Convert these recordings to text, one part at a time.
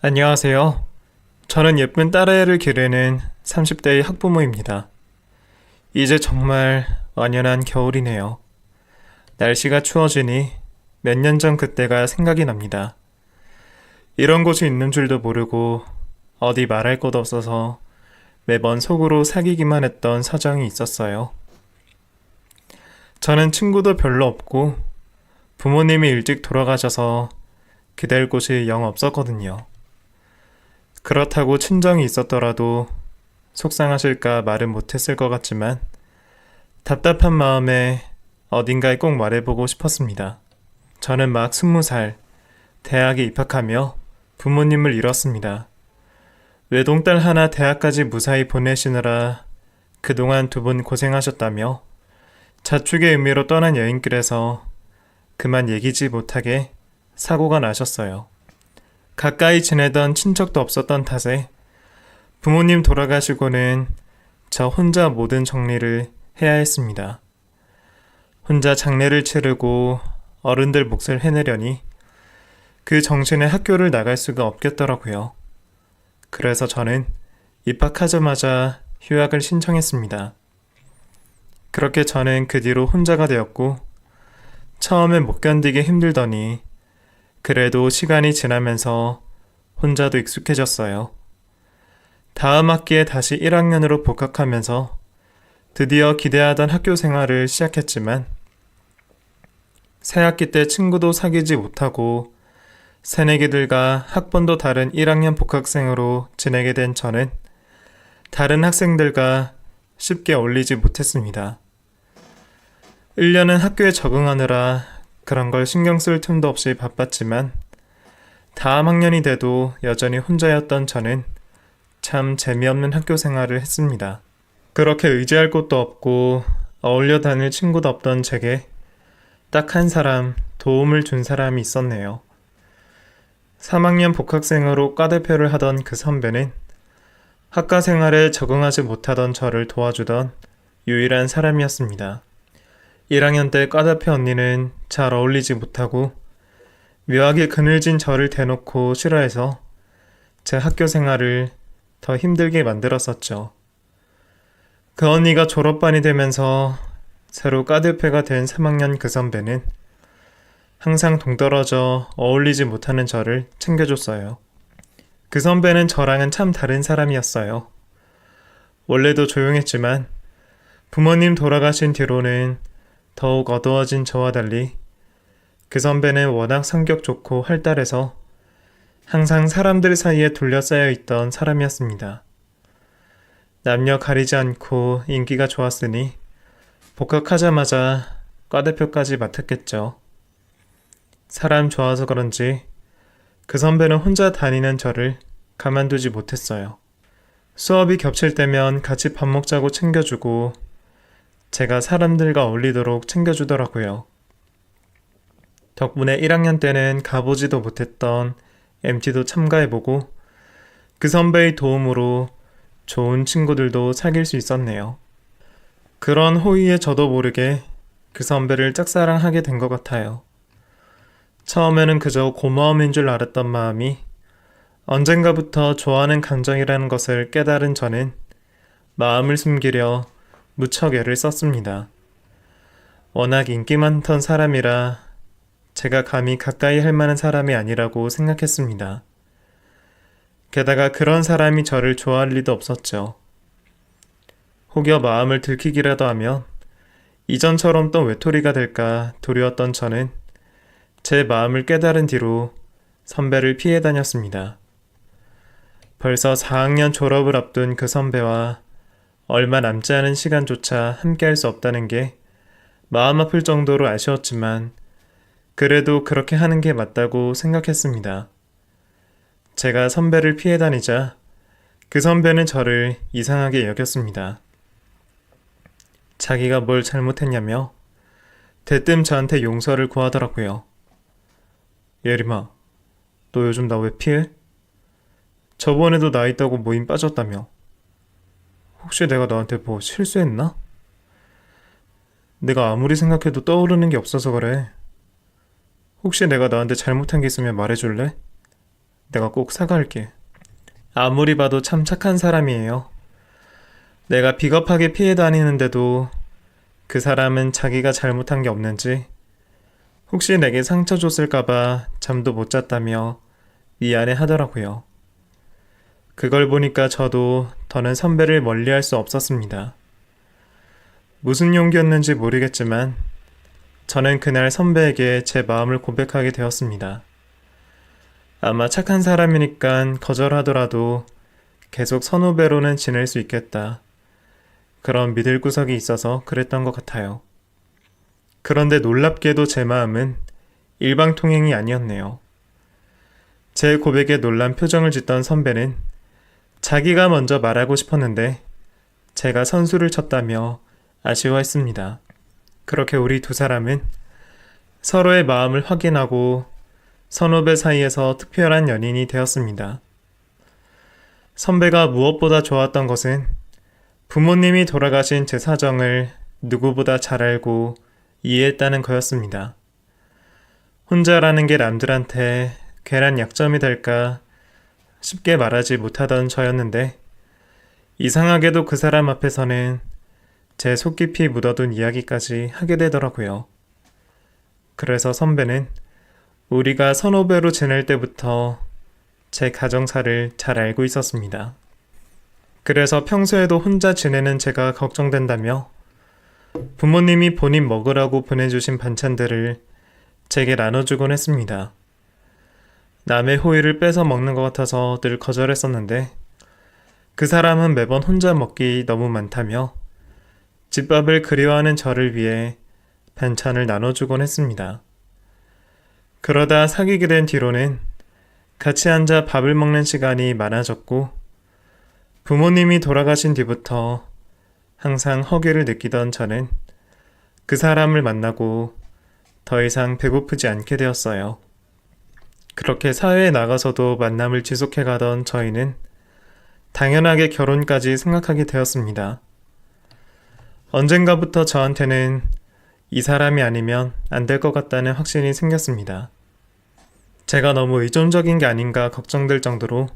안녕하세요. 저는 예쁜 딸아이를 기르는 30대의 학부모입니다. 이제 정말 완연한 겨울이네요. 날씨가 추워지니 몇 년 전 그때가 생각이 납니다. 이런 곳이 있는 줄도 모르고 어디 말할 곳 없어서 매번 속으로 사귀기만 했던 사정이 있었어요. 저는 친구도 별로 없고 부모님이 일찍 돌아가셔서 기댈 곳이 영 없었거든요. 그렇다고 친정이 있었더라도 속상하실까 말은 못했을 것 같지만 답답한 마음에 어딘가에 꼭 말해보고 싶었습니다. 저는 막 20살, 대학에 입학하며 부모님을 잃었습니다. 외동딸 하나 대학까지 무사히 보내시느라 그동안 두 분 고생하셨다며 자축의 의미로 떠난 여행길에서 그만 얘기지 못하게 사고가 나셨어요. 가까이 지내던 친척도 없었던 탓에 부모님 돌아가시고는 저 혼자 모든 정리를 해야 했습니다. 혼자 장례를 치르고 어른들 몫을 해내려니 그 정신에 학교를 나갈 수가 없겠더라고요. 그래서 저는 입학하자마자 휴학을 신청했습니다. 그렇게 저는 그 뒤로 혼자가 되었고 처음엔 못 견디게 힘들더니 그래도 시간이 지나면서 혼자도 익숙해졌어요. 다음 학기에 다시 1학년으로 복학하면서 드디어 기대하던 학교 생활을 시작했지만 새학기 때 친구도 사귀지 못하고 새내기들과 학번도 다른 1학년 복학생으로 지내게 된 저는 다른 학생들과 쉽게 어울리지 못했습니다. 1년은 학교에 적응하느라 그런 걸 신경 쓸 틈도 없이 바빴지만 다음 학년이 돼도 여전히 혼자였던 저는 참 재미없는 학교 생활을 했습니다. 그렇게 의지할 곳도 없고 어울려 다닐 친구도 없던 제게 딱 한 사람 도움을 준 사람이 있었네요. 3학년 복학생으로 과대표를 하던 그 선배는 학과 생활에 적응하지 못하던 저를 도와주던 유일한 사람이었습니다. 1학년 때 과대표 언니는 잘 어울리지 못하고 묘하게 그늘진 저를 대놓고 싫어해서 제 학교 생활을 더 힘들게 만들었었죠. 그 언니가 졸업반이 되면서 새로 과대표가 된 3학년 그 선배는 항상 동떨어져 어울리지 못하는 저를 챙겨줬어요. 그 선배는 저랑은 참 다른 사람이었어요. 원래도 조용했지만 부모님 돌아가신 뒤로는 더욱 어두워진 저와 달리 그 선배는 워낙 성격 좋고 활달해서 항상 사람들 사이에 둘러싸여 있던 사람이었습니다. 남녀 가리지 않고 인기가 좋았으니 복학하자마자 과대표까지 맡았겠죠. 사람 좋아서 그런지 그 선배는 혼자 다니는 저를 가만두지 못했어요. 수업이 겹칠 때면 같이 밥 먹자고 챙겨주고 제가 사람들과 어울리도록 챙겨주더라고요. 덕분에 1학년 때는 가보지도 못했던 MT도 참가해보고 그 선배의 도움으로 좋은 친구들도 사귈 수 있었네요. 그런 호의에 저도 모르게 그 선배를 짝사랑하게 된 것 같아요. 처음에는 그저 고마움인 줄 알았던 마음이 언젠가부터 좋아하는 감정이라는 것을 깨달은 저는 마음을 숨기려 무척 애를 썼습니다. 워낙 인기 많던 사람이라 제가 감히 가까이 할 만한 사람이 아니라고 생각했습니다. 게다가 그런 사람이 저를 좋아할 리도 없었죠. 혹여 마음을 들키기라도 하면 이전처럼 또 외톨이가 될까 두려웠던 저는 제 마음을 깨달은 뒤로 선배를 피해 다녔습니다. 벌써 4학년 졸업을 앞둔 그 선배와 얼마 남지 않은 시간조차 함께할 수 없다는 게 마음 아플 정도로 아쉬웠지만 그래도 그렇게 하는 게 맞다고 생각했습니다. 제가 선배를 피해 다니자 그 선배는 저를 이상하게 여겼습니다. 자기가 뭘 잘못했냐며 대뜸 저한테 용서를 구하더라고요. 예림아, 너 요즘 나 왜 피해? 저번에도 나 있다고 모임 빠졌다며. 혹시 내가 너한테 뭐 실수했나? 내가 아무리 생각해도 떠오르는 게 없어서 그래. 혹시 내가 너한테 잘못한 게 있으면 말해줄래? 내가 꼭 사과할게. 아무리 봐도 참 착한 사람이에요. 내가 비겁하게 피해 다니는데도 그 사람은 자기가 잘못한 게 없는지 혹시 내게 상처 줬을까봐 잠도 못 잤다며 미안해 하더라고요. 그걸 보니까 저도 더는 선배를 멀리할 수 없었습니다. 무슨 용기였는지 모르겠지만 저는 그날 선배에게 제 마음을 고백하게 되었습니다. 아마 착한 사람이니까 거절하더라도 계속 선후배로는 지낼 수 있겠다. 그런 믿을 구석이 있어서 그랬던 것 같아요. 그런데 놀랍게도 제 마음은 일방통행이 아니었네요. 제 고백에 놀란 표정을 짓던 선배는 자기가 먼저 말하고 싶었는데 제가 선수를 쳤다며 아쉬워했습니다. 그렇게 우리 두 사람은 서로의 마음을 확인하고 선후배 사이에서 특별한 연인이 되었습니다. 선배가 무엇보다 좋았던 것은 부모님이 돌아가신 제 사정을 누구보다 잘 알고 이해했다는 거였습니다. 혼자라는 게 남들한테 괜한 약점이 될까 쉽게 말하지 못하던 저였는데 이상하게도 그 사람 앞에서는 제 속 깊이 묻어둔 이야기까지 하게 되더라고요. 그래서 선배는 우리가 선후배로 지낼 때부터 제 가정사를 잘 알고 있었습니다. 그래서 평소에도 혼자 지내는 제가 걱정된다며 부모님이 본인 먹으라고 보내주신 반찬들을 제게 나눠주곤 했습니다. 남의 호의를 뺏어 먹는 것 같아서 늘 거절했었는데 그 사람은 매번 혼자 먹기 너무 많다며 집밥을 그리워하는 저를 위해 반찬을 나눠주곤 했습니다. 그러다 사귀게 된 뒤로는 같이 앉아 밥을 먹는 시간이 많아졌고 부모님이 돌아가신 뒤부터 항상 허기를 느끼던 저는 그 사람을 만나고 더 이상 배고프지 않게 되었어요. 그렇게 사회에 나가서도 만남을 지속해 가던 저희는 당연하게 결혼까지 생각하게 되었습니다. 언젠가부터 저한테는 이 사람이 아니면 안 될 것 같다는 확신이 생겼습니다. 제가 너무 의존적인 게 아닌가 걱정될 정도로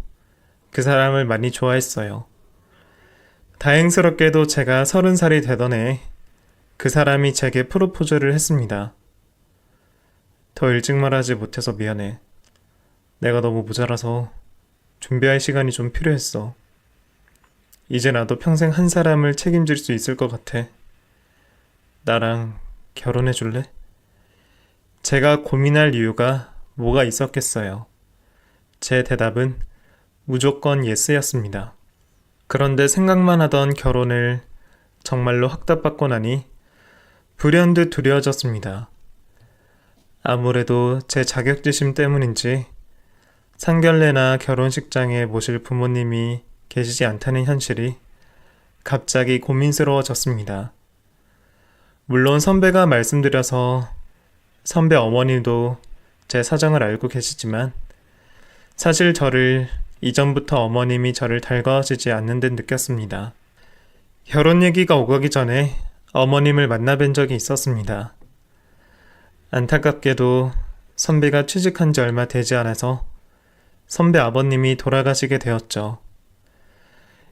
그 사람을 많이 좋아했어요. 다행스럽게도 제가 30살이 되던 해에 그 사람이 제게 프로포즈를 했습니다. 더 일찍 말하지 못해서 미안해. 내가 너무 모자라서 준비할 시간이 좀 필요했어. 이제 나도 평생 한 사람을 책임질 수 있을 것 같아. 나랑 결혼해 줄래? 제가 고민할 이유가 뭐가 있었겠어요. 제 대답은 무조건 예스였습니다. 그런데 생각만 하던 결혼을 정말로 확답받고 나니 불현듯 두려워졌습니다. 아무래도 제 자격지심 때문인지 상견례나 결혼식장에 모실 부모님이 계시지 않다는 현실이 갑자기 고민스러워졌습니다. 물론 선배가 말씀드려서 선배 어머님도 제 사정을 알고 계시지만 사실 저를 이전부터 어머님이 저를 달가워지지 않는 듯 느꼈습니다. 결혼 얘기가 오가기 전에 어머님을 만나뵌 적이 있었습니다. 안타깝게도 선배가 취직한 지 얼마 되지 않아서 선배 아버님이 돌아가시게 되었죠.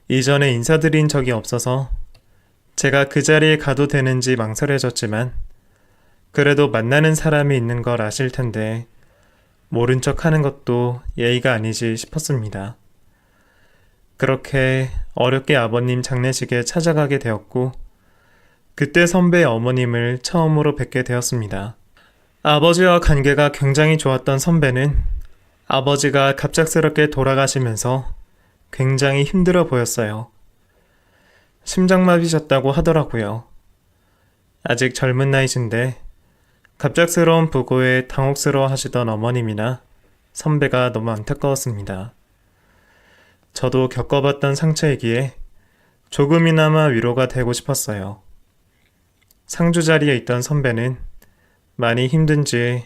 이전에 인사드린 적이 없어서 제가 그 자리에 가도 되는지 망설여졌지만 그래도 만나는 사람이 있는 걸 아실 텐데 모른 척 하는 것도 예의가 아니지 싶었습니다. 그렇게 어렵게 아버님 장례식에 찾아가게 되었고 그때 선배의 어머님을 처음으로 뵙게 되었습니다. 아버지와 관계가 굉장히 좋았던 선배는 아버지가 갑작스럽게 돌아가시면서 굉장히 힘들어 보였어요. 심장마비셨다고 하더라고요. 아직 젊은 나이신데 갑작스러운 부고에 당혹스러워 하시던 어머님이나 선배가 너무 안타까웠습니다. 저도 겪어봤던 상처이기에 조금이나마 위로가 되고 싶었어요. 상주 자리에 있던 선배는 많이 힘든지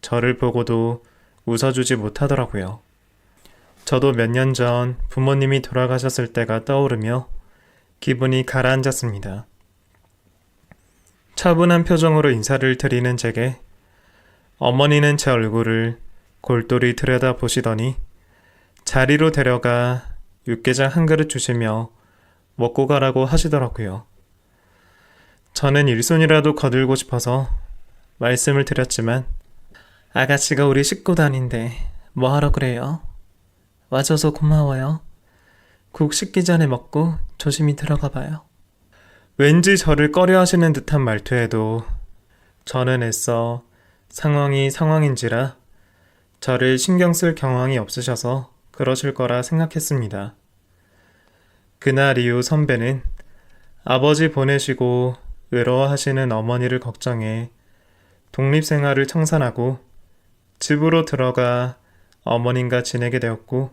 저를 보고도 웃어주지 못하더라고요. 저도 몇 년 전 부모님이 돌아가셨을 때가 떠오르며 기분이 가라앉았습니다. 차분한 표정으로 인사를 드리는 제게 어머니는 제 얼굴을 골똘히 들여다보시더니 자리로 데려가 육개장 한 그릇 주시며 먹고 가라고 하시더라고요. 저는 일손이라도 거들고 싶어서 말씀을 드렸지만 아가씨가 우리 식구도 아닌데 뭐하러 그래요? 와줘서 고마워요. 국 식기 전에 먹고 조심히 들어가 봐요. 왠지 저를 꺼려하시는 듯한 말투에도 저는 애써 상황이 상황인지라 저를 신경 쓸 경황이 없으셔서 그러실 거라 생각했습니다. 그날 이후 선배는 아버지 보내시고 외로워하시는 어머니를 걱정해 독립생활을 청산하고 집으로 들어가 어머님과 지내게 되었고,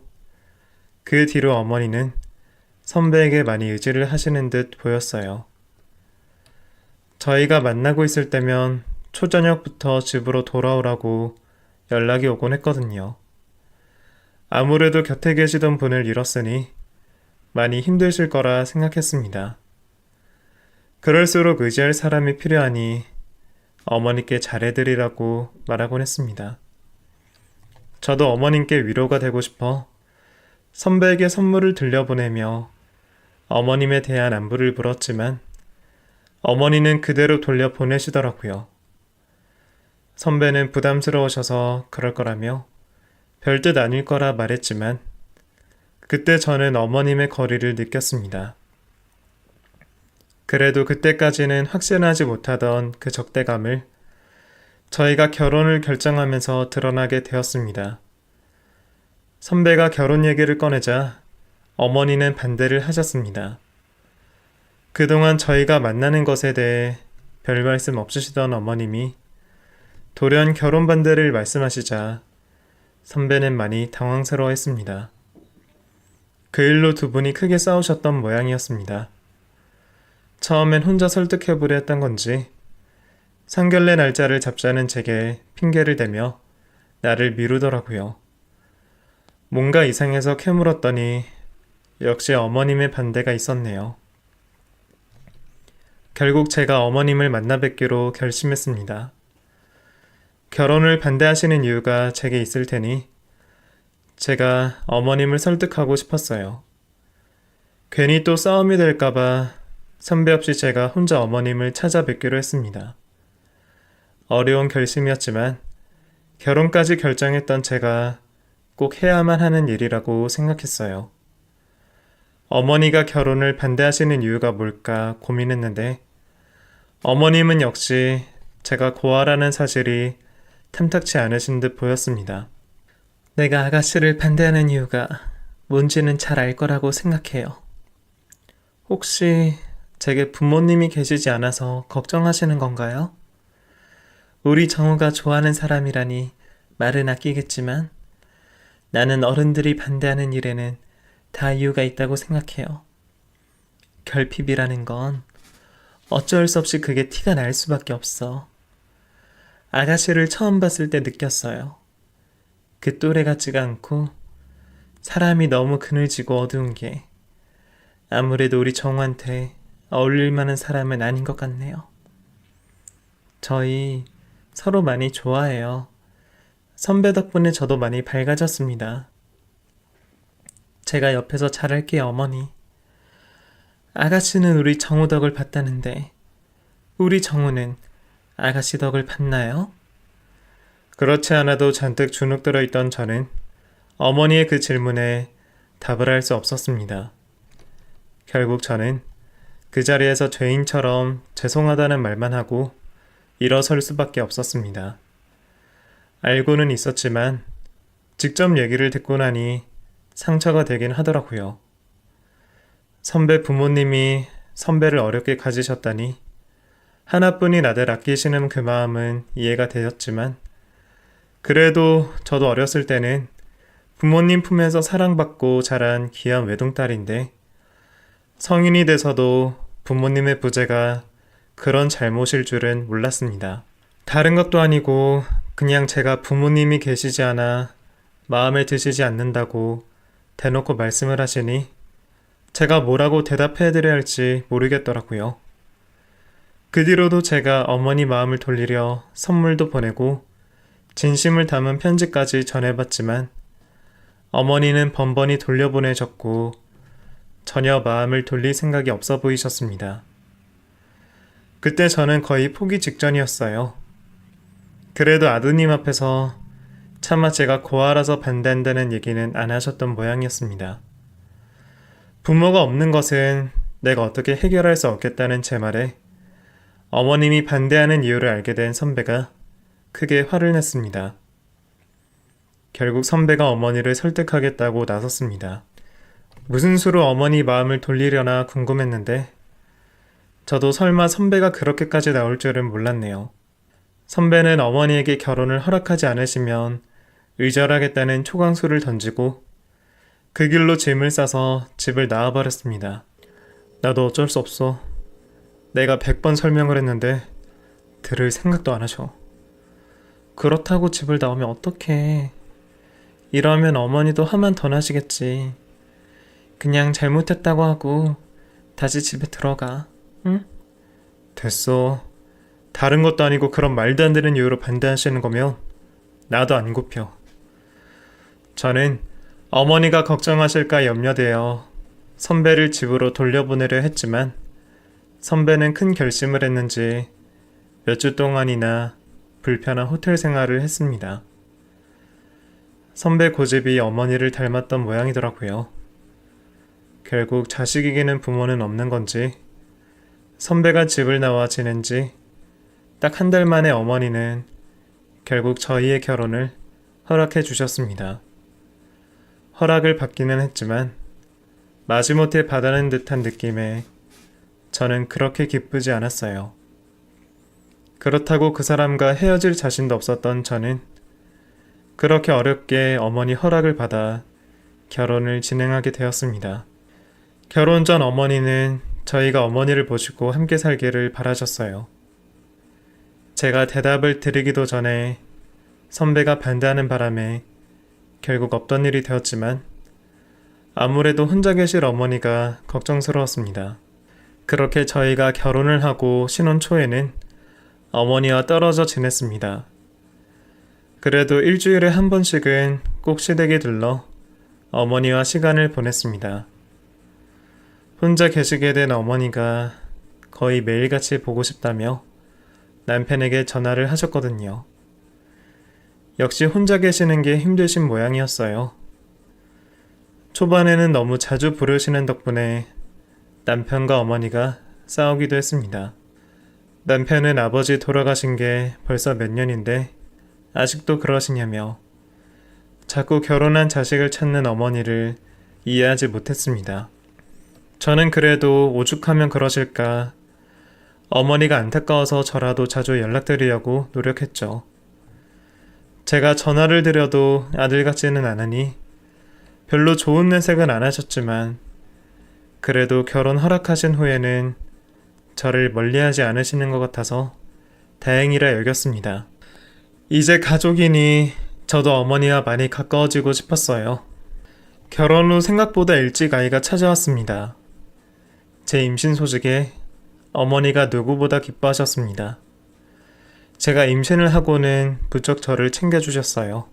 그 뒤로 어머니는 선배에게 많이 의지를 하시는 듯 보였어요. 저희가 만나고 있을 때면 초저녁부터 집으로 돌아오라고 연락이 오곤 했거든요. 아무래도 곁에 계시던 분을 잃었으니 많이 힘드실 거라 생각했습니다. 그럴수록 의지할 사람이 필요하니 어머니께 잘해드리라고 말하곤 했습니다. 저도 어머님께 위로가 되고 싶어 선배에게 선물을 들려보내며 어머님에 대한 안부를 물었지만 어머니는 그대로 돌려보내시더라고요. 선배는 부담스러우셔서 그럴 거라며 별뜻 아닐 거라 말했지만 그때 저는 어머님의 거리를 느꼈습니다. 그래도 그때까지는 확신하지 못하던 그 적대감을 저희가 결혼을 결정하면서 드러나게 되었습니다. 선배가 결혼 얘기를 꺼내자 어머니는 반대를 하셨습니다. 그동안 저희가 만나는 것에 대해 별 말씀 없으시던 어머님이 돌연 결혼 반대를 말씀하시자 선배는 많이 당황스러워했습니다. 그 일로 두 분이 크게 싸우셨던 모양이었습니다. 처음엔 혼자 설득해보려 했던 건지 상견례 날짜를 잡자는 제게 핑계를 대며 나를 미루더라고요. 뭔가 이상해서 캐물었더니 역시 어머님의 반대가 있었네요. 결국 제가 어머님을 만나 뵙기로 결심했습니다. 결혼을 반대하시는 이유가 제게 있을 테니 제가 어머님을 설득하고 싶었어요. 괜히 또 싸움이 될까봐 선배 없이 제가 혼자 어머님을 찾아뵙기로 했습니다. 어려운 결심이었지만 결혼까지 결정했던 제가 꼭 해야만 하는 일이라고 생각했어요. 어머니가 결혼을 반대하시는 이유가 뭘까 고민했는데 어머님은 역시 제가 고아라는 사실이 탐탁치 않으신 듯 보였습니다. 내가 아가씨를 반대하는 이유가 뭔지는 잘 알 거라고 생각해요. 혹시 제게 부모님이 계시지 않아서 걱정하시는 건가요? 우리 정우가 좋아하는 사람이라니 말은 아끼겠지만 나는 어른들이 반대하는 일에는 다 이유가 있다고 생각해요. 결핍이라는 건 어쩔 수 없이 그게 티가 날 수밖에 없어. 아가씨를 처음 봤을 때 느꼈어요. 그 또래 같지가 않고 사람이 너무 그늘지고 어두운 게 아무래도 우리 정우한테 어울릴 만한 사람은 아닌 것 같네요. 저희 서로 많이 좋아해요. 선배 덕분에 저도 많이 밝아졌습니다. 제가 옆에서 잘할게요, 어머니. 아가씨는 우리 정우 덕을 봤다는데 우리 정우는 아가씨 덕을 봤나요? 그렇지 않아도 잔뜩 주눅 들어있던 저는 어머니의 그 질문에 답을 할 수 없었습니다. 결국 저는 그 자리에서 죄인처럼 죄송하다는 말만 하고 일어설 수밖에 없었습니다. 알고는 있었지만 직접 얘기를 듣고 나니 상처가 되긴 하더라고요. 선배 부모님이 선배를 어렵게 가지셨다니 하나뿐인 아들 아끼시는 그 마음은 이해가 되었지만 그래도 저도 어렸을 때는 부모님 품에서 사랑받고 자란 귀한 외동딸인데 성인이 돼서도 부모님의 부재가 그런 잘못일 줄은 몰랐습니다. 다른 것도 아니고 그냥 제가 부모님이 계시지 않아 마음에 드시지 않는다고 대놓고 말씀을 하시니 제가 뭐라고 대답해드려야 할지 모르겠더라고요. 그 뒤로도 제가 어머니 마음을 돌리려 선물도 보내고 진심을 담은 편지까지 전해봤지만 어머니는 번번이 돌려보내셨고 전혀 마음을 돌릴 생각이 없어 보이셨습니다. 그때 저는 거의 포기 직전이었어요. 그래도 아드님 앞에서 차마 제가 고아라서 반대한다는 얘기는 안 하셨던 모양이었습니다. 부모가 없는 것은 내가 어떻게 해결할 수 없겠다는 제 말에 어머님이 반대하는 이유를 알게 된 선배가 크게 화를 냈습니다. 결국 선배가 어머니를 설득하겠다고 나섰습니다. 무슨 수로 어머니 마음을 돌리려나 궁금했는데 저도 설마 선배가 그렇게까지 나올 줄은 몰랐네요. 선배는 어머니에게 결혼을 허락하지 않으시면 의절하겠다는 초강수를 던지고 그 길로 짐을 싸서 집을 나와버렸습니다. 나도 어쩔 수 없어. 내가 100번 설명을 했는데 들을 생각도 안 하셔. 그렇다고 집을 나오면 어떡해. 이러면 어머니도 화만 더 나시겠지. 그냥 잘못했다고 하고 다시 집에 들어가. 응? 됐어. 다른 것도 아니고 그런 말도 안 되는 이유로 반대하시는 거면 나도 안 굽혀. 저는 어머니가 걱정하실까 염려되어 선배를 집으로 돌려보내려 했지만 선배는 큰 결심을 했는지 몇 주 동안이나 불편한 호텔 생활을 했습니다. 선배 고집이 어머니를 닮았던 모양이더라고요. 결국 자식 이기는 부모는 없는 건지 선배가 집을 나와 지낸 지 딱 한 달 만에 어머니는 결국 저희의 결혼을 허락해 주셨습니다. 허락을 받기는 했지만 마지못해 받아낸 듯한 느낌에 저는 그렇게 기쁘지 않았어요. 그렇다고 그 사람과 헤어질 자신도 없었던 저는 그렇게 어렵게 어머니 허락을 받아 결혼을 진행하게 되었습니다. 결혼 전 어머니는 저희가 어머니를 모시고 함께 살기를 바라셨어요. 제가 대답을 드리기도 전에 선배가 반대하는 바람에 결국 없던 일이 되었지만 아무래도 혼자 계실 어머니가 걱정스러웠습니다. 그렇게 저희가 결혼을 하고 신혼 초에는 어머니와 떨어져 지냈습니다. 그래도 일주일에 한 번씩은 꼭 시댁에 들러 어머니와 시간을 보냈습니다. 혼자 계시게 된 어머니가 거의 매일같이 보고 싶다며 남편에게 전화를 하셨거든요. 역시 혼자 계시는 게 힘드신 모양이었어요. 초반에는 너무 자주 부르시는 덕분에 남편과 어머니가 싸우기도 했습니다. 남편은 아버지 돌아가신 게 벌써 몇 년인데 아직도 그러시냐며 자꾸 결혼한 자식을 찾는 어머니를 이해하지 못했습니다. 저는 그래도 오죽하면 그러실까 어머니가 안타까워서 저라도 자주 연락드리려고 노력했죠. 제가 전화를 드려도 아들 같지는 않으니 별로 좋은 내색은 안 하셨지만 그래도 결혼 허락하신 후에는 저를 멀리하지 않으시는 것 같아서 다행이라 여겼습니다. 이제 가족이니 저도 어머니와 많이 가까워지고 싶었어요. 결혼 후 생각보다 일찍 아이가 찾아왔습니다. 제 임신 소식에 어머니가 누구보다 기뻐하셨습니다. 제가 임신을 하고는 부쩍 저를 챙겨주셨어요.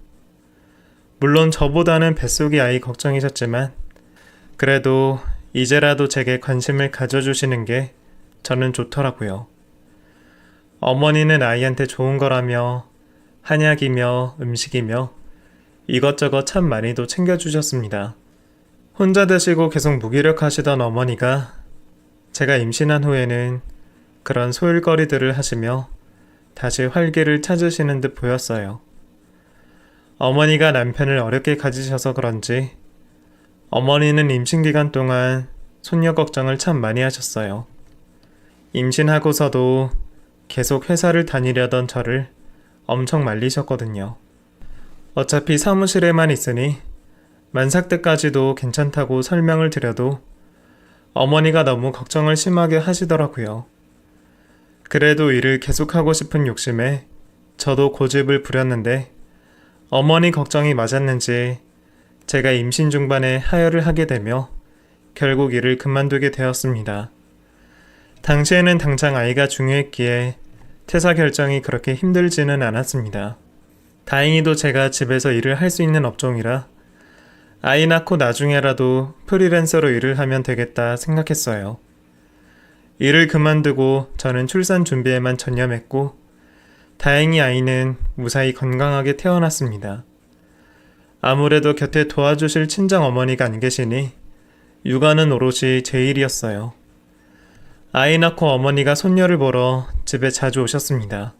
물론 저보다는 뱃속의 아이 걱정이셨지만 그래도 이제라도 제게 관심을 가져주시는 게 저는 좋더라고요. 어머니는 아이한테 좋은 거라며 한약이며 음식이며 이것저것 참 많이도 챙겨주셨습니다. 혼자 드시고 계속 무기력하시던 어머니가 제가 임신한 후에는 그런 소일거리들을 하시며 다시 활기를 찾으시는 듯 보였어요. 어머니가 남편을 어렵게 가지셔서 그런지 어머니는 임신 기간 동안 손녀 걱정을 참 많이 하셨어요. 임신하고서도 계속 회사를 다니려던 저를 엄청 말리셨거든요. 어차피 사무실에만 있으니 만삭 때까지도 괜찮다고 설명을 드려도 어머니가 너무 걱정을 심하게 하시더라고요. 그래도 일을 계속하고 싶은 욕심에 저도 고집을 부렸는데 어머니 걱정이 맞았는지 제가 임신 중반에 하혈을 하게 되며 결국 일을 그만두게 되었습니다. 당시에는 당장 아이가 중요했기에 퇴사 결정이 그렇게 힘들지는 않았습니다. 다행히도 제가 집에서 일을 할 수 있는 업종이라 아이 낳고 나중에라도 프리랜서로 일을 하면 되겠다 생각했어요. 일을 그만두고 저는 출산 준비에만 전념했고 다행히 아이는 무사히 건강하게 태어났습니다. 아무래도 곁에 도와주실 친정 어머니가 안 계시니 육아는 오롯이 제 일이었어요. 아이 낳고 어머니가 손녀를 보러 집에 자주 오셨습니다.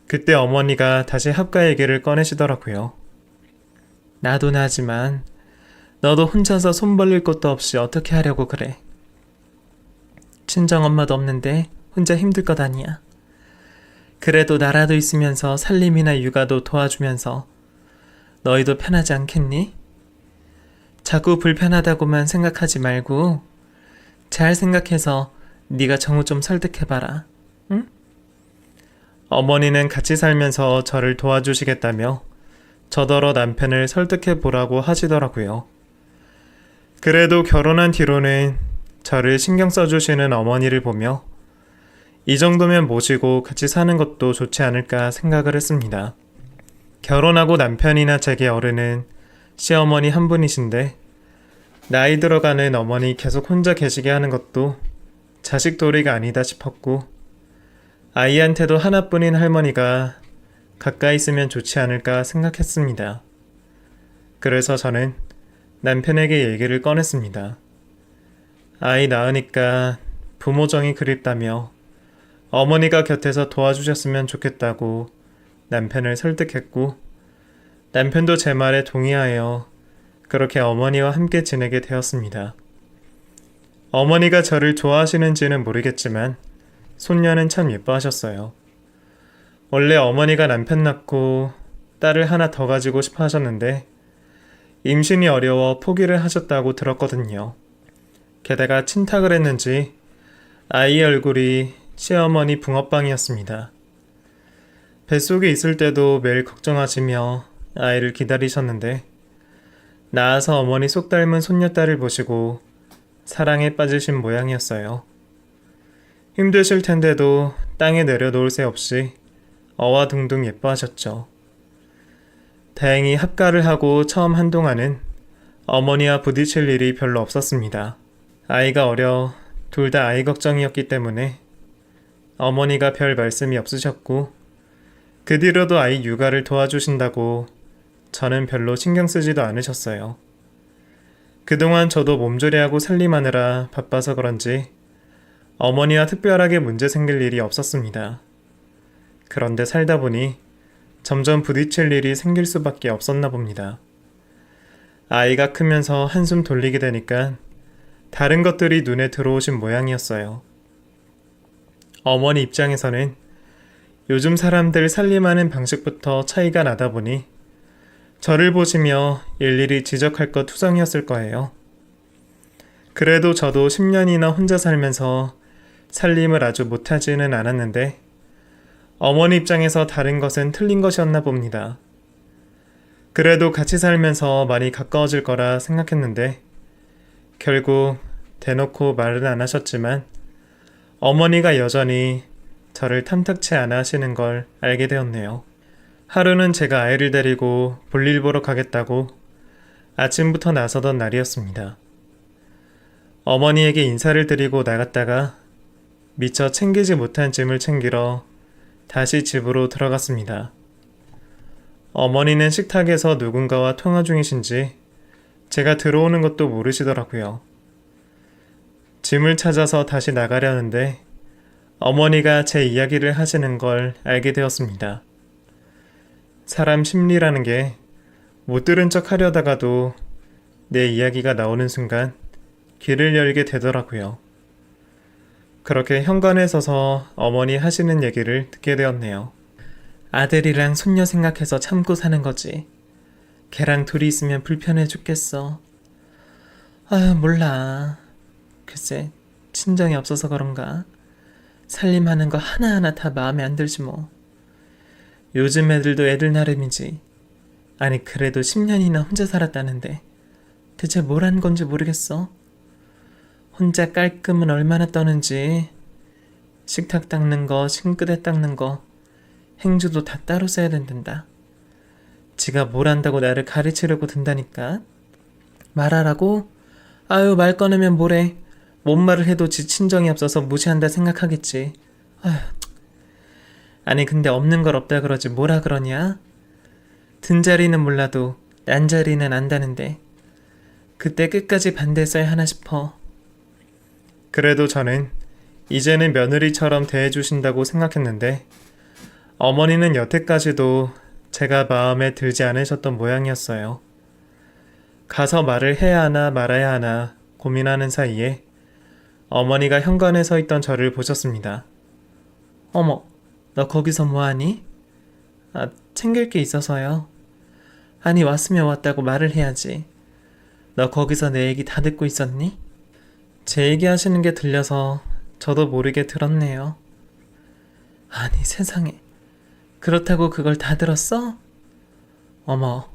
그때 어머니가 다시 합가 얘기를 꺼내시더라고요. 나도 나지만 너도 혼자서 손 벌릴 것도 없이 어떻게 하려고 그래. 친정엄마도 없는데 혼자 힘들 것 아니야. 그래도 나라도 있으면서 살림이나 육아도 도와주면서 너희도 편하지 않겠니? 자꾸 불편하다고만 생각하지 말고 잘 생각해서 네가 정우 좀 설득해봐라. 응? 어머니는 같이 살면서 저를 도와주시겠다며 저더러 남편을 설득해보라고 하시더라고요. 그래도 결혼한 뒤로는 저를 신경 써주시는 어머니를 보며 이 정도면 모시고 같이 사는 것도 좋지 않을까 생각을 했습니다. 결혼하고 남편이나 제게 어른은 시어머니 한 분이신데 나이 들어가는 어머니 계속 혼자 계시게 하는 것도 자식 도리가 아니다 싶었고 아이한테도 하나뿐인 할머니가 가까이 있으면 좋지 않을까 생각했습니다. 그래서 저는 남편에게 얘기를 꺼냈습니다. 아이 낳으니까 부모 정이 그립다며 어머니가 곁에서 도와주셨으면 좋겠다고 남편을 설득했고 남편도 제 말에 동의하여 그렇게 어머니와 함께 지내게 되었습니다. 어머니가 저를 좋아하시는지는 모르겠지만 손녀는 참 예뻐하셨어요. 원래 어머니가 남편 낳고 딸을 하나 더 가지고 싶어 하셨는데 임신이 어려워 포기를 하셨다고 들었거든요. 게다가 친탁을 했는지 아이의 얼굴이 시어머니 붕어빵이었습니다. 뱃속에 있을 때도 매일 걱정하시며 아이를 기다리셨는데 낳아서 어머니 속 닮은 손녀딸을 보시고 사랑에 빠지신 모양이었어요. 힘드실 텐데도 땅에 내려놓을 새 없이 어와둥둥 예뻐하셨죠. 다행히 합가를 하고 처음 한동안은 어머니와 부딪힐 일이 별로 없었습니다. 아이가 어려 둘 다 아이 걱정이었기 때문에 어머니가 별 말씀이 없으셨고 그 뒤로도 아이 육아를 도와주신다고 저는 별로 신경 쓰지도 않으셨어요. 그동안 저도 몸조리하고 살림하느라 바빠서 그런지 어머니와 특별하게 문제 생길 일이 없었습니다. 그런데 살다 보니 점점 부딪힐 일이 생길 수밖에 없었나 봅니다. 아이가 크면서 한숨 돌리게 되니까 다른 것들이 눈에 들어오신 모양이었어요. 어머니 입장에서는 요즘 사람들 살림하는 방식부터 차이가 나다 보니 저를 보시며 일일이 지적할 것 투성이었을 거예요. 그래도 저도 10년이나 혼자 살면서 살림을 아주 못하지는 않았는데 어머니 입장에서 다른 것은 틀린 것이었나 봅니다. 그래도 같이 살면서 많이 가까워질 거라 생각했는데 결국 대놓고 말은 안 하셨지만 어머니가 여전히 저를 탐탁치 않아 하시는 걸 알게 되었네요. 하루는 제가 아이를 데리고 볼일 보러 가겠다고 아침부터 나서던 날이었습니다. 어머니에게 인사를 드리고 나갔다가 미처 챙기지 못한 짐을 챙기러 다시 집으로 들어갔습니다. 어머니는 식탁에서 누군가와 통화 중이신지 제가 들어오는 것도 모르시더라고요. 짐을 찾아서 다시 나가려는데 어머니가 제 이야기를 하시는 걸 알게 되었습니다. 사람 심리라는 게 못 들은 척 하려다가도 내 이야기가 나오는 순간 귀를 열게 되더라고요. 그렇게 현관에 서서 어머니 하시는 얘기를 듣게 되었네요. 아들이랑 손녀 생각해서 참고 사는 거지. 걔랑 둘이 있으면 불편해 죽겠어. 아유, 몰라. 글쎄, 친정이 없어서 그런가? 살림하는 거 하나하나 다 마음에 안 들지 뭐. 요즘 애들도 애들 나름이지. 아니 그래도 10년이나 혼자 살았다는데 대체 뭘 한 건지 모르겠어. 혼자 깔끔은 얼마나 떠는지. 식탁 닦는 거, 싱크대 닦는 거, 행주도 다 따로 써야 된단다. 지가 뭘 한다고 나를 가르치려고 든다니까. 말하라고? 아유, 말 꺼내면 뭐래. 뭔 말을 해도 지 친정이 없어서 무시한다 생각하겠지. 아휴. 아니 근데 없는 걸 없다 그러지 뭐라 그러냐? 든 자리는 몰라도 난 자리는 안다는데 그때 끝까지 반대했어야 하나 싶어. 그래도 저는 이제는 며느리처럼 대해주신다고 생각했는데 어머니는 여태까지도 제가 마음에 들지 않으셨던 모양이었어요. 가서 말을 해야 하나 말아야 하나 고민하는 사이에 어머니가 현관에 서 있던 저를 보셨습니다. 어머, 너 거기서 뭐하니? 아, 챙길 게 있어서요. 아니, 왔으면 왔다고 말을 해야지. 너 거기서 내 얘기 다 듣고 있었니? 제 얘기하시는 게 들려서 저도 모르게 들었네요. 아니, 세상에. 그렇다고 그걸 다 들었어? 어머,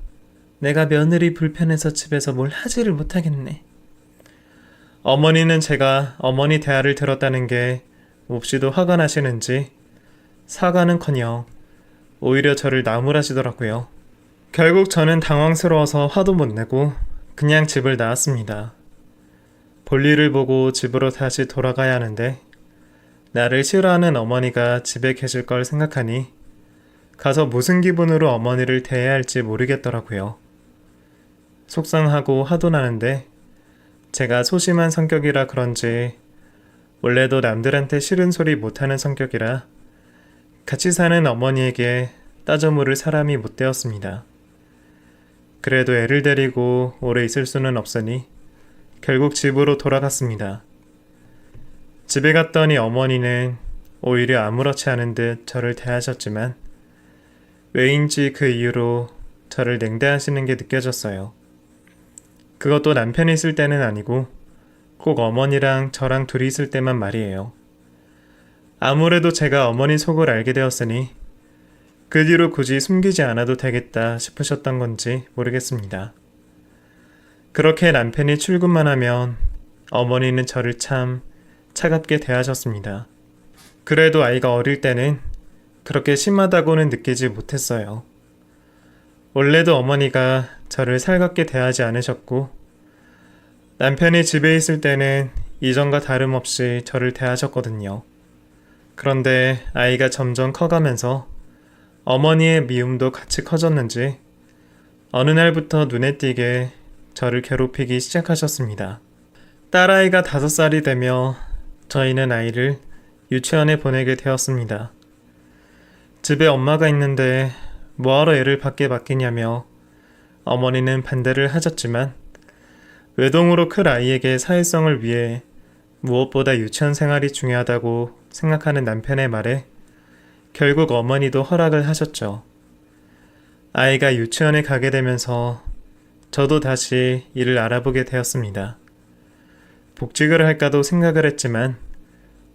내가 며느리 불편해서 집에서 뭘 하지를 못하겠네. 어머니는 제가 어머니 대화를 들었다는 게 몹시도 화가 나시는지 사과는커녕 오히려 저를 나무라시더라고요. 결국 저는 당황스러워서 화도 못 내고 그냥 집을 나왔습니다. 볼일을 보고 집으로 다시 돌아가야 하는데 나를 싫어하는 어머니가 집에 계실 걸 생각하니 가서 무슨 기분으로 어머니를 대해야 할지 모르겠더라고요. 속상하고 화도 나는데 제가 소심한 성격이라 그런지 원래도 남들한테 싫은 소리 못하는 성격이라 같이 사는 어머니에게 따져 물을 사람이 못 되었습니다. 그래도 애를 데리고 오래 있을 수는 없으니 결국 집으로 돌아갔습니다. 집에 갔더니 어머니는 오히려 아무렇지 않은 듯 저를 대하셨지만 왜인지 그 이후로 저를 냉대하시는 게 느껴졌어요. 그것도 남편이 있을 때는 아니고 꼭 어머니랑 저랑 둘이 있을 때만 말이에요. 아무래도 제가 어머니 속을 알게 되었으니 그 뒤로 굳이 숨기지 않아도 되겠다 싶으셨던 건지 모르겠습니다. 그렇게 남편이 출근만 하면 어머니는 저를 참 차갑게 대하셨습니다. 그래도 아이가 어릴 때는 그렇게 심하다고는 느끼지 못했어요. 원래도 어머니가 저를 살갑게 대하지 않으셨고 남편이 집에 있을 때는 이전과 다름없이 저를 대하셨거든요. 그런데 아이가 점점 커가면서 어머니의 미움도 같이 커졌는지 어느 날부터 눈에 띄게 저를 괴롭히기 시작하셨습니다. 딸아이가 5살이 되며 저희는 아이를 유치원에 보내게 되었습니다. 집에 엄마가 있는데 뭐하러 애를 밖에 맡기냐며 어머니는 반대를 하셨지만 외동으로 클 아이에게 사회성을 위해 무엇보다 유치원 생활이 중요하다고 생각하는 남편의 말에 결국 어머니도 허락을 하셨죠. 아이가 유치원에 가게 되면서 저도 다시 일을 알아보게 되었습니다. 복직을 할까도 생각을 했지만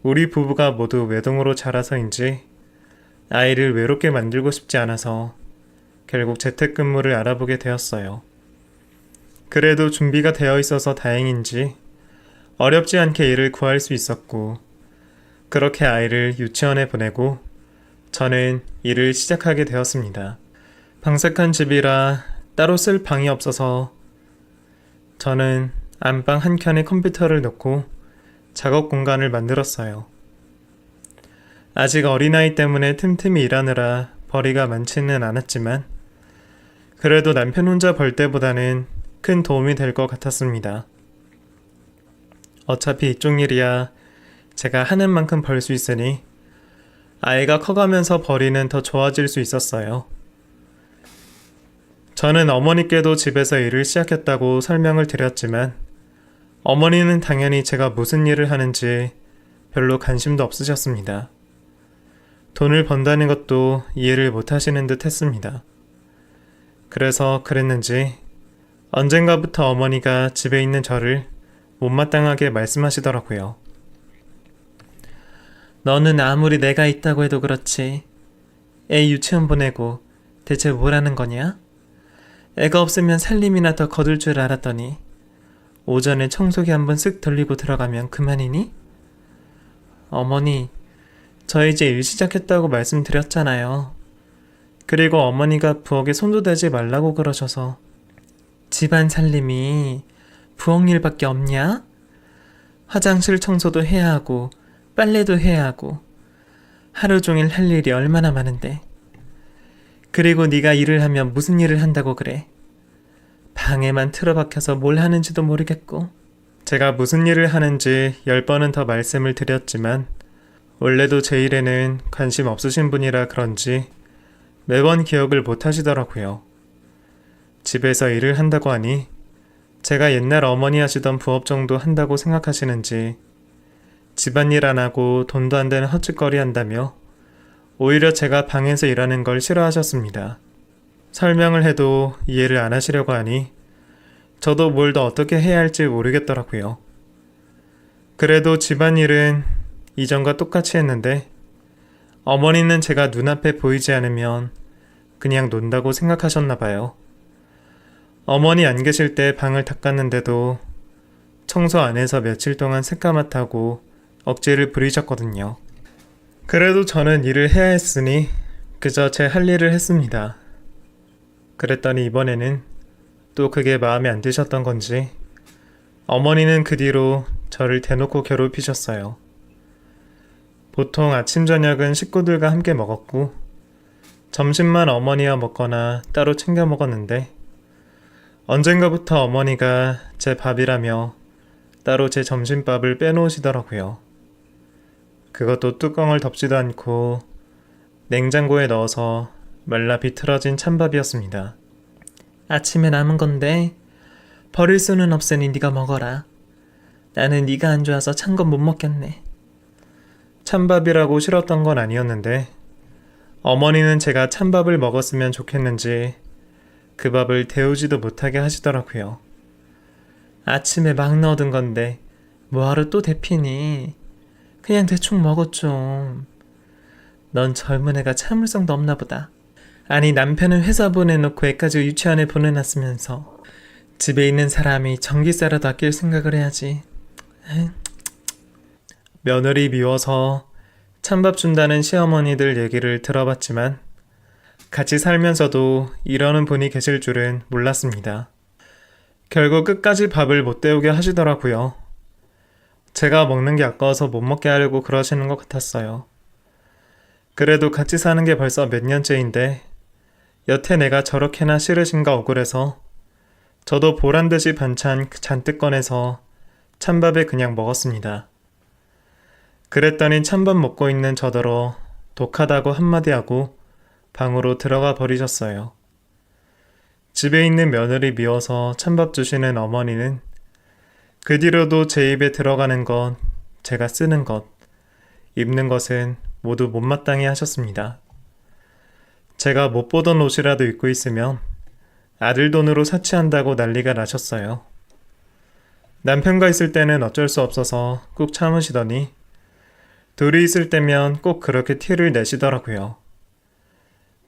우리 부부가 모두 외동으로 자라서인지 아이를 외롭게 만들고 싶지 않아서 결국 재택근무를 알아보게 되었어요. 그래도 준비가 되어 있어서 다행인지 어렵지 않게 일을 구할 수 있었고 그렇게 아이를 유치원에 보내고 저는 일을 시작하게 되었습니다. 방색한 집이라 따로 쓸 방이 없어서 저는 안방 한켠에 컴퓨터를 놓고 작업 공간을 만들었어요. 아직 어린아이 때문에 틈틈이 일하느라 벌이가 많지는 않았지만 그래도 남편 혼자 벌 때보다는 큰 도움이 될 것 같았습니다. 어차피 이쪽 일이야 제가 하는 만큼 벌 수 있으니 아이가 커가면서 벌이는 더 좋아질 수 있었어요. 저는 어머니께도 집에서 일을 시작했다고 설명을 드렸지만 어머니는 당연히 제가 무슨 일을 하는지 별로 관심도 없으셨습니다. 돈을 번다는 것도 이해를 못하시는 듯 했습니다. 그래서 그랬는지 언젠가부터 어머니가 집에 있는 저를 못마땅하게 말씀하시더라고요. 너는 아무리 내가 있다고 해도 그렇지. 애 유치원 보내고 대체 뭐라는 거냐? 애가 없으면 살림이나 더 거둘 줄 알았더니 오전에 청소기 한번 쓱 돌리고 들어가면 그만이니? 어머니, 저 이제 일 시작했다고 말씀드렸잖아요. 그리고 어머니가 부엌에 손도 대지 말라고 그러셔서 집안 살림이 부엌 일밖에 없냐? 화장실 청소도 해야 하고 빨래도 해야 하고 하루 종일 할 일이 얼마나 많은데. 그리고 네가 일을 하면 무슨 일을 한다고 그래? 방에만 틀어박혀서 뭘 하는지도 모르겠고. 제가 무슨 일을 하는지 10번은 더 말씀을 드렸지만 원래도 제 일에는 관심 없으신 분이라 그런지 매번 기억을 못 하시더라고요. 집에서 일을 한다고 하니 제가 옛날 어머니 하시던 부업 정도 한다고 생각하시는지 집안일 안 하고 돈도 안 되는 헛짓거리 한다며 오히려 제가 방에서 일하는 걸 싫어하셨습니다. 설명을 해도 이해를 안 하시려고 하니 저도 뭘 더 어떻게 해야 할지 모르겠더라고요. 그래도 집안일은 이전과 똑같이 했는데 어머니는 제가 눈앞에 보이지 않으면 그냥 논다고 생각하셨나 봐요. 어머니 안 계실 때 방을 닦았는데도 청소 안 해서 며칠 동안 새까맣다고 억지를 부리셨거든요. 그래도 저는 일을 해야 했으니 그저 제 할 일을 했습니다. 그랬더니 이번에는 또 그게 마음에 안 드셨던 건지 어머니는 그 뒤로 저를 대놓고 괴롭히셨어요. 보통 아침 저녁은 식구들과 함께 먹었고 점심만 어머니와 먹거나 따로 챙겨 먹었는데 언젠가부터 어머니가 제 밥이라며 따로 제 점심밥을 빼놓으시더라고요. 그것도 뚜껑을 덮지도 않고 냉장고에 넣어서 말라 비틀어진 찬밥이었습니다. 아침에 남은 건데 버릴 수는 없으니 네가 먹어라. 나는 네가 안 좋아서 찬 건 못 먹겠네. 찬밥이라고 싫었던 건 아니었는데 어머니는 제가 찬밥을 먹었으면 좋겠는지 그 밥을 데우지도 못하게 하시더라고요. 아침에 막 넣어둔 건데 뭐하러 또 데피니? 그냥 대충 먹어 좀. 넌 젊은 애가 참을성도 없나 보다. 아니 남편은 회사 보내놓고 애까지 유치원에 보내놨으면서 집에 있는 사람이 전기세라도 아낄 생각을 해야지. 에이. 며느리 미워서 찬밥 준다는 시어머니들 얘기를 들어봤지만 같이 살면서도 이러는 분이 계실 줄은 몰랐습니다. 결국 끝까지 밥을 못 데우게 하시더라고요. 제가 먹는 게 아까워서 못 먹게 하려고 그러시는 것 같았어요. 그래도 같이 사는 게 벌써 몇 년째인데 여태 내가 저렇게나 싫으신가 억울해서 저도 보란듯이 반찬 잔뜩 꺼내서 찬밥에 그냥 먹었습니다. 그랬더니 찬밥 먹고 있는 저더러 독하다고 한마디 하고 방으로 들어가 버리셨어요. 집에 있는 며느리 미워서 찬밥 주시는 어머니는 그 뒤로도 제 입에 들어가는 것, 제가 쓰는 것, 입는 것은 모두 못마땅해 하셨습니다. 제가 못 보던 옷이라도 입고 있으면 아들 돈으로 사치한다고 난리가 나셨어요. 남편과 있을 때는 어쩔 수 없어서 꾹 참으시더니 둘이 있을 때면 꼭 그렇게 티를 내시더라고요.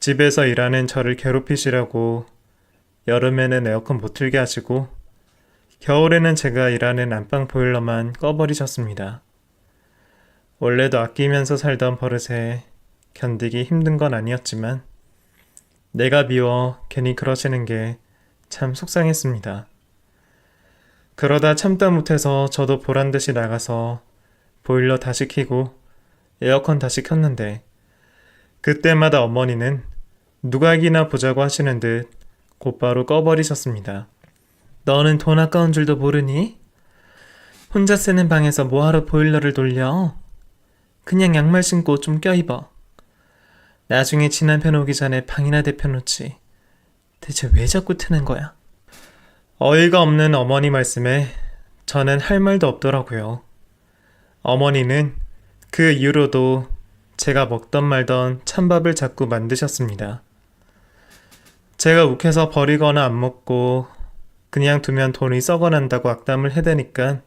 집에서 일하는 저를 괴롭히시려고 여름에는 에어컨 못 틀게 하시고 겨울에는 제가 일하는 안방 보일러만 꺼버리셨습니다. 원래도 아끼면서 살던 버릇에 견디기 힘든 건 아니었지만 내가 미워 괜히 그러시는 게 참 속상했습니다. 그러다 참다 못해서 저도 보란듯이 나가서 보일러 다시 켜고 에어컨 다시 켰는데 그때마다 어머니는 누각이나 보자고 하시는 듯 곧바로 꺼버리셨습니다. 너는 돈 아까운 줄도 모르니? 혼자 쓰는 방에서 뭐하러 보일러를 돌려? 그냥 양말 신고 좀 껴입어. 나중에 지남편 오기 전에 방이나 데펴놓지. 대체 왜 자꾸 트는 거야? 어이가 없는 어머니 말씀에 저는 할 말도 없더라고요. 어머니는 그 이후로도 제가 먹던 말던 찬밥을 자꾸 만드셨습니다. 제가 욱해서 버리거나 안 먹고 그냥 두면 돈이 썩어난다고 악담을 해대니까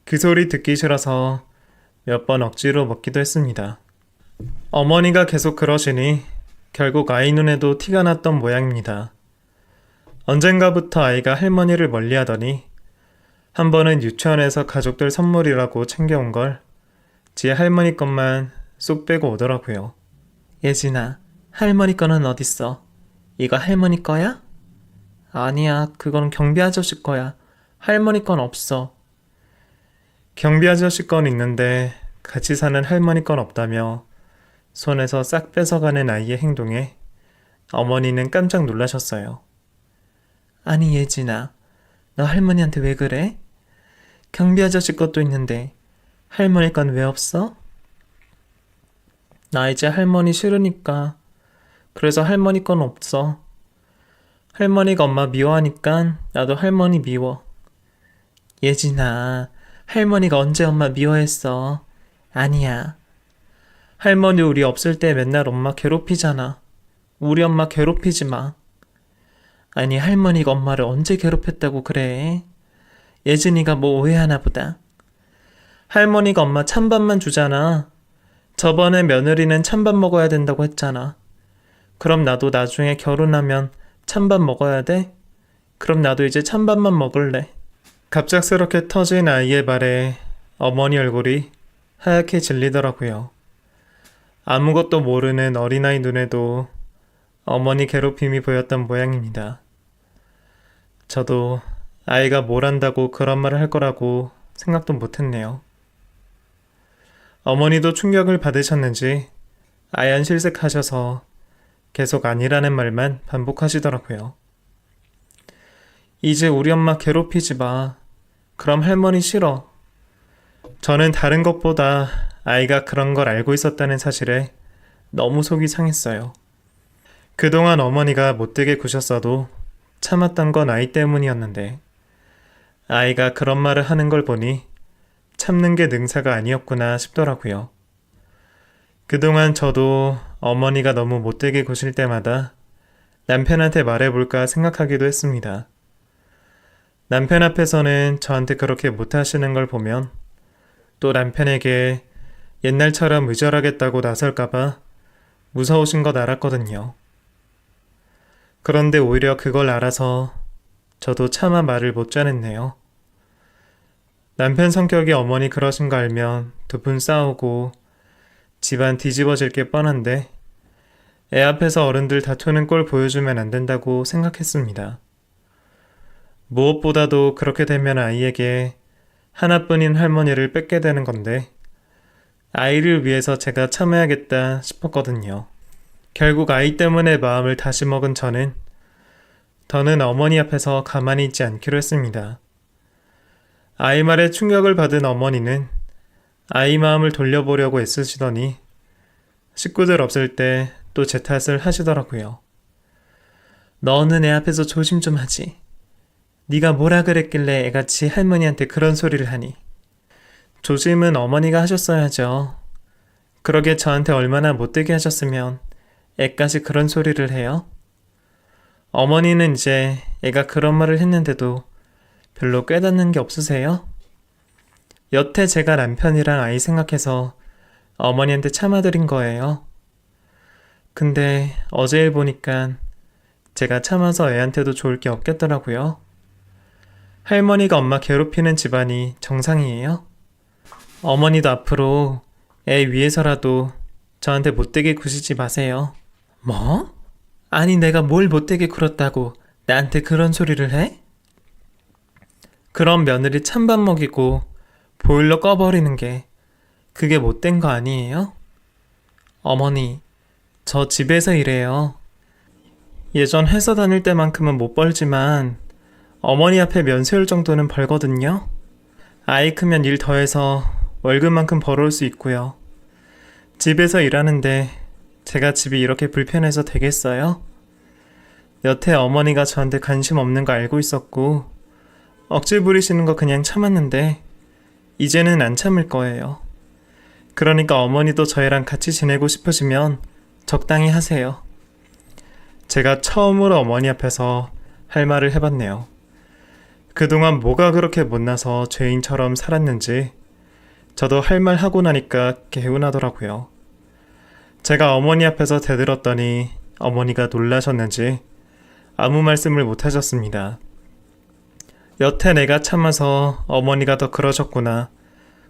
그 소리 듣기 싫어서 몇 번 억지로 먹기도 했습니다. 어머니가 계속 그러시니 결국 아이 눈에도 티가 났던 모양입니다. 언젠가부터 아이가 할머니를 멀리하더니 한 번은 유치원에서 가족들 선물이라고 챙겨온 걸 지 할머니 것만 쏙 빼고 오더라고요. 예진아, 할머니 거는 어딨어? 이거 할머니 거야? 아니야, 그건 경비 아저씨 거야. 할머니 건 없어. 경비 아저씨 건 있는데 같이 사는 할머니 건 없다며 손에서 싹 뺏어가는 아이의 행동에 어머니는 깜짝 놀라셨어요. 아니 예진아, 너 할머니한테 왜 그래? 경비 아저씨 것도 있는데 할머니 건 왜 없어? 나 이제 할머니 싫으니까. 그래서 할머니 건 없어. 할머니가 엄마 미워하니까 나도 할머니 미워. 예진아, 할머니가 언제 엄마 미워했어? 아니야. 할머니 우리 없을 때 맨날 엄마 괴롭히잖아. 우리 엄마 괴롭히지 마. 아니 할머니가 엄마를 언제 괴롭혔다고 그래? 예진이가 뭐 오해하나 보다. 할머니가 엄마 찬밥만 주잖아. 저번에 며느리는 찬밥 먹어야 된다고 했잖아. 그럼 나도 나중에 결혼하면 찬밥 먹어야 돼? 그럼 나도 이제 찬밥만 먹을래. 갑작스럽게 터진 아이의 말에 어머니 얼굴이 하얗게 질리더라고요. 아무것도 모르는 어린아이 눈에도 어머니 괴롭힘이 보였던 모양입니다. 저도 아이가 뭘 안다고 그런 말을 할 거라고 생각도 못했네요. 어머니도 충격을 받으셨는지 아연실색하셔서 계속 아니라는 말만 반복하시더라고요. 이제 우리 엄마 괴롭히지 마. 그럼 할머니 싫어. 저는 다른 것보다 아이가 그런 걸 알고 있었다는 사실에 너무 속이 상했어요. 그동안 어머니가 못되게 구셨어도 참았던 건 아이 때문이었는데 아이가 그런 말을 하는 걸 보니 참는 게 능사가 아니었구나 싶더라고요. 그동안 저도 어머니가 너무 못되게 구실 때마다 남편한테 말해볼까 생각하기도 했습니다. 남편 앞에서는 저한테 그렇게 못하시는 걸 보면 또 남편에게 옛날처럼 의절하겠다고 나설까봐 무서우신 것 알았거든요. 그런데 오히려 그걸 알아서 저도 차마 말을 못 전했네요. 남편 성격이 어머니 그러신 거 알면 두 분 싸우고 집안 뒤집어질 게 뻔한데 애 앞에서 어른들 다투는 꼴 보여주면 안 된다고 생각했습니다. 무엇보다도 그렇게 되면 아이에게 하나뿐인 할머니를 뺏게 되는 건데 아이를 위해서 제가 참아야겠다 싶었거든요. 결국 아이 때문에 마음을 다시 먹은 저는 더는 어머니 앞에서 가만히 있지 않기로 했습니다. 아이 말에 충격을 받은 어머니는 아이 마음을 돌려보려고 애쓰시더니 식구들 없을 때 또 제 탓을 하시더라고요. 너는 애 앞에서 조심 좀 하지. 네가 뭐라 그랬길래 애같이 할머니한테 그런 소리를 하니. 조심은 어머니가 하셨어야죠. 그러게 저한테 얼마나 못되게 하셨으면 애까지 그런 소리를 해요? 어머니는 이제 애가 그런 말을 했는데도 별로 깨닫는 게 없으세요? 여태 제가 남편이랑 아이 생각해서 어머니한테 참아드린 거예요. 근데 어제 일 보니까 제가 참아서 애한테도 좋을 게 없겠더라고요. 할머니가 엄마 괴롭히는 집안이 정상이에요? 어머니도 앞으로 애 위해서라도 저한테 못되게 구시지 마세요. 뭐? 아니 내가 뭘 못되게 굴었다고 나한테 그런 소리를 해? 그럼 며느리 찬밥 먹이고 보일러 꺼버리는 게 그게 못된 거 아니에요? 어머니, 저 집에서 일해요. 예전 회사 다닐 때만큼은 못 벌지만 어머니 앞에 면세울 정도는 벌거든요. 아이 크면 일 더해서 월급만큼 벌어올 수 있고요. 집에서 일하는데 제가 집이 이렇게 불편해서 되겠어요? 여태 어머니가 저한테 관심 없는 거 알고 있었고 억지 부리시는 거 그냥 참았는데 이제는 안 참을 거예요. 그러니까 어머니도 저희랑 같이 지내고 싶으시면 적당히 하세요. 제가 처음으로 어머니 앞에서 할 말을 해봤네요. 그동안 뭐가 그렇게 못나서 죄인처럼 살았는지 저도 할 말 하고 나니까 개운하더라고요. 제가 어머니 앞에서 대들었더니 어머니가 놀라셨는지 아무 말씀을 못 하셨습니다. 여태 내가 참아서 어머니가 더 그러셨구나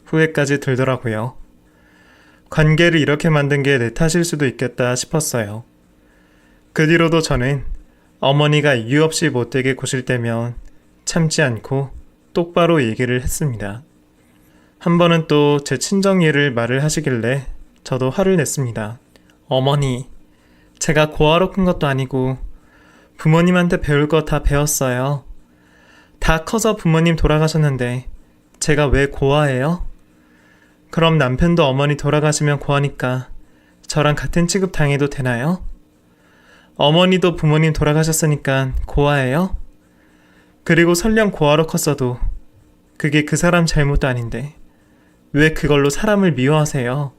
후회까지 들더라고요. 관계를 이렇게 만든 게 내 탓일 수도 있겠다 싶었어요. 그 뒤로도 저는 어머니가 이유 없이 못되게 구실 때면 참지 않고 똑바로 얘기를 했습니다. 한 번은 또 제 친정일을 말을 하시길래 저도 화를 냈습니다. 어머니, 제가 고아로 큰 것도 아니고 부모님한테 배울 거 다 배웠어요. 다 커서 부모님 돌아가셨는데 제가 왜 고아예요? 그럼 남편도 어머니 돌아가시면 고아니까 저랑 같은 취급 당해도 되나요? 어머니도 부모님 돌아가셨으니까 고아예요? 그리고 설령 고아로 컸어도 그게 그 사람 잘못도 아닌데 왜 그걸로 사람을 미워하세요?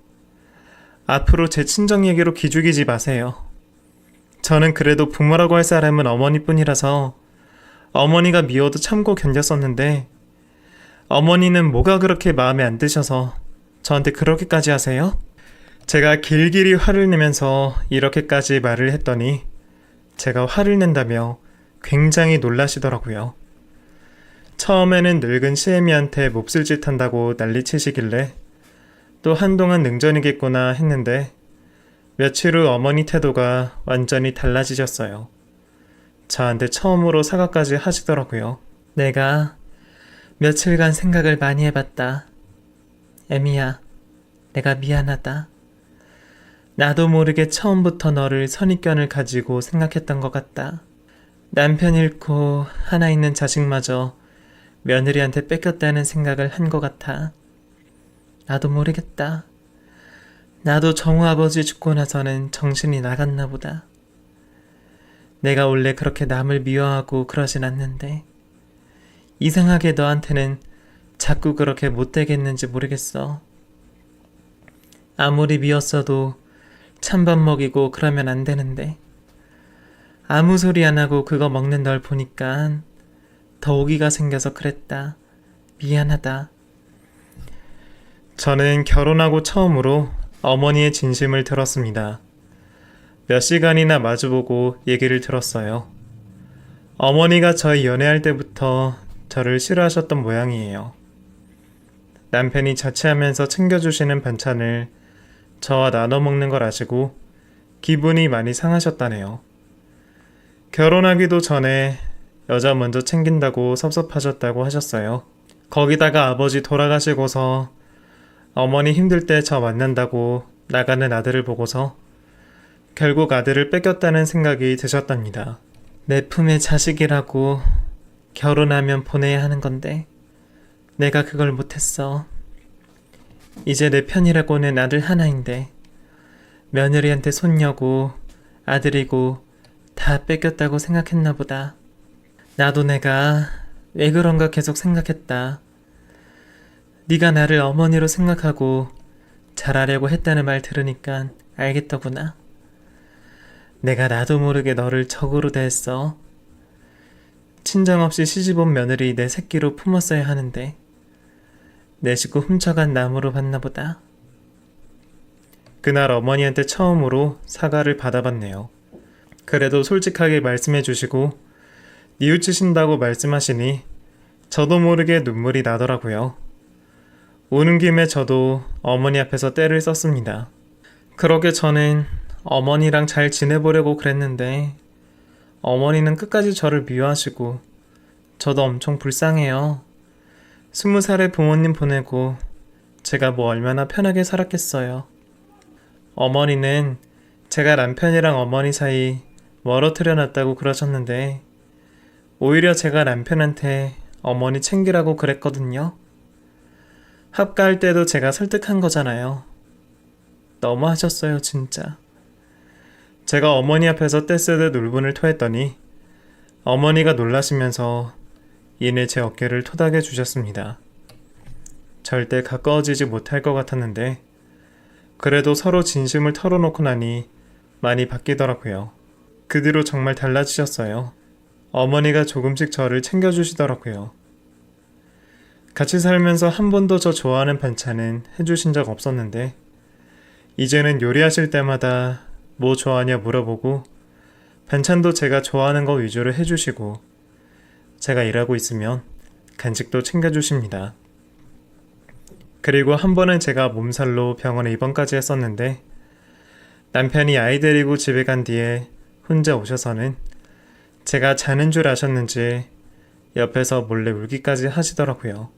앞으로 제 친정 얘기로 기죽이지 마세요. 저는 그래도 부모라고 할 사람은 어머니뿐이라서 어머니가 미워도 참고 견뎠었는데 어머니는 뭐가 그렇게 마음에 안 드셔서 저한테 그렇게까지 하세요? 제가 길길이 화를 내면서 이렇게까지 말을 했더니 제가 화를 낸다며 굉장히 놀라시더라고요. 처음에는 늙은 시애미한테 몹쓸 짓 한다고 난리치시길래 또 한동안 능전이겠구나 했는데 며칠 후 어머니 태도가 완전히 달라지셨어요. 저한테 처음으로 사과까지 하시더라고요. 내가 며칠간 생각을 많이 해봤다. 애미야, 내가 미안하다. 나도 모르게 처음부터 너를 선입견을 가지고 생각했던 것 같다. 남편 잃고 하나 있는 자식마저 며느리한테 뺏겼다는 생각을 한 것 같아. 나도 모르겠다. 나도 정우 아버지 죽고 나서는 정신이 나갔나 보다. 내가 원래 그렇게 남을 미워하고 그러진 않는데 이상하게 너한테는 자꾸 그렇게 못되겠는지 모르겠어. 아무리 미웠어도 찬밥 먹이고 그러면 안 되는데 아무 소리 안 하고 그거 먹는 널 보니까 더 오기가 생겨서 그랬다. 미안하다. 저는 결혼하고 처음으로 어머니의 진심을 들었습니다. 몇 시간이나 마주보고 얘기를 들었어요. 어머니가 저희 연애할 때부터 저를 싫어하셨던 모양이에요. 남편이 자취하면서 챙겨주시는 반찬을 저와 나눠 먹는 걸 아시고 기분이 많이 상하셨다네요. 결혼하기도 전에 여자 먼저 챙긴다고 섭섭하셨다고 하셨어요. 거기다가 아버지 돌아가시고서 어머니 힘들 때 저 만난다고 나가는 아들을 보고서 결국 아들을 뺏겼다는 생각이 드셨답니다. 내 품의 자식이라고 결혼하면 보내야 하는 건데 내가 그걸 못했어. 이제 내 편이라고는 아들 하나인데 며느리한테 손녀고 아들이고 다 뺏겼다고 생각했나 보다. 나도 내가 왜 그런가 계속 생각했다. 네가 나를 어머니로 생각하고 잘하려고 했다는 말 들으니까 알겠더구나. 내가 나도 모르게 너를 적으로 대했어. 친정 없이 시집온 며느리 내 새끼로 품었어야 하는데 내 식구 훔쳐간 남으로 봤나 보다. 그날 어머니한테 처음으로 사과를 받아봤네요. 그래도 솔직하게 말씀해 주시고 뉘우치신다고 말씀하시니 저도 모르게 눈물이 나더라고요. 오는 김에 저도 어머니 앞에서 떼를 썼습니다. 그러게 저는 어머니랑 잘 지내보려고 그랬는데 어머니는 끝까지 저를 미워하시고 저도 엄청 불쌍해요. 20살에 부모님 보내고 제가 뭐 얼마나 편하게 살았겠어요. 어머니는 제가 남편이랑 어머니 사이 멀어뜨려 놨다고 그러셨는데 오히려 제가 남편한테 어머니 챙기라고 그랬거든요. 합가할 때도 제가 설득한 거잖아요. 너무하셨어요, 진짜. 제가 어머니 앞에서 떼쓰듯 울분을 토했더니 어머니가 놀라시면서 이내 제 어깨를 토닥여 주셨습니다. 절대 가까워지지 못할 것 같았는데 그래도 서로 진심을 털어놓고 나니 많이 바뀌더라고요. 그 뒤로 정말 달라지셨어요. 어머니가 조금씩 저를 챙겨주시더라고요. 같이 살면서 한 번도 저 좋아하는 반찬은 해주신 적 없었는데 이제는 요리하실 때마다 뭐 좋아하냐 물어보고 반찬도 제가 좋아하는 거 위주로 해주시고 제가 일하고 있으면 간식도 챙겨주십니다. 그리고 한 번은 제가 몸살로 병원에 입원까지 했었는데 남편이 아이 데리고 집에 간 뒤에 혼자 오셔서는 제가 자는 줄 아셨는지 옆에서 몰래 울기까지 하시더라고요.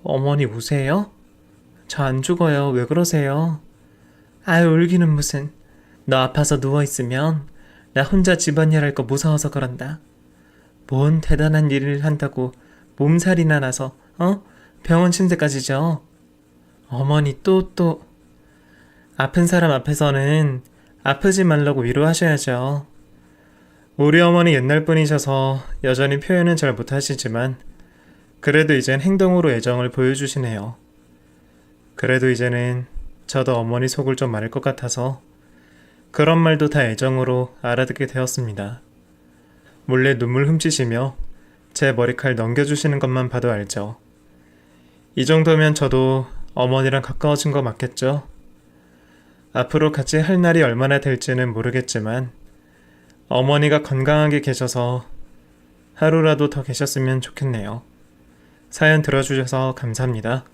어머니 우세요? 저 안 죽어요. 왜 그러세요? 아유, 울기는 무슨. 너 아파서 누워있으면 나 혼자 집안일 할 거 무서워서 그런다. 뭔 대단한 일을 한다고 몸살이나 나서 병원 침대까지죠. 어머니 또 아픈 사람 앞에서는 아프지 말라고 위로하셔야죠. 우리 어머니 옛날 분이셔서 여전히 표현은 잘 못하시지만 그래도 이젠 행동으로 애정을 보여주시네요. 그래도 이제는 저도 어머니 속을 좀 알 것 같아서 그런 말도 다 애정으로 알아듣게 되었습니다. 몰래 눈물 훔치시며 제 머리칼 넘겨주시는 것만 봐도 알죠. 이 정도면 저도 어머니랑 가까워진 거 맞겠죠? 앞으로 같이 할 날이 얼마나 될지는 모르겠지만 어머니가 건강하게 계셔서 하루라도 더 계셨으면 좋겠네요. 사연 들어주셔서 감사합니다.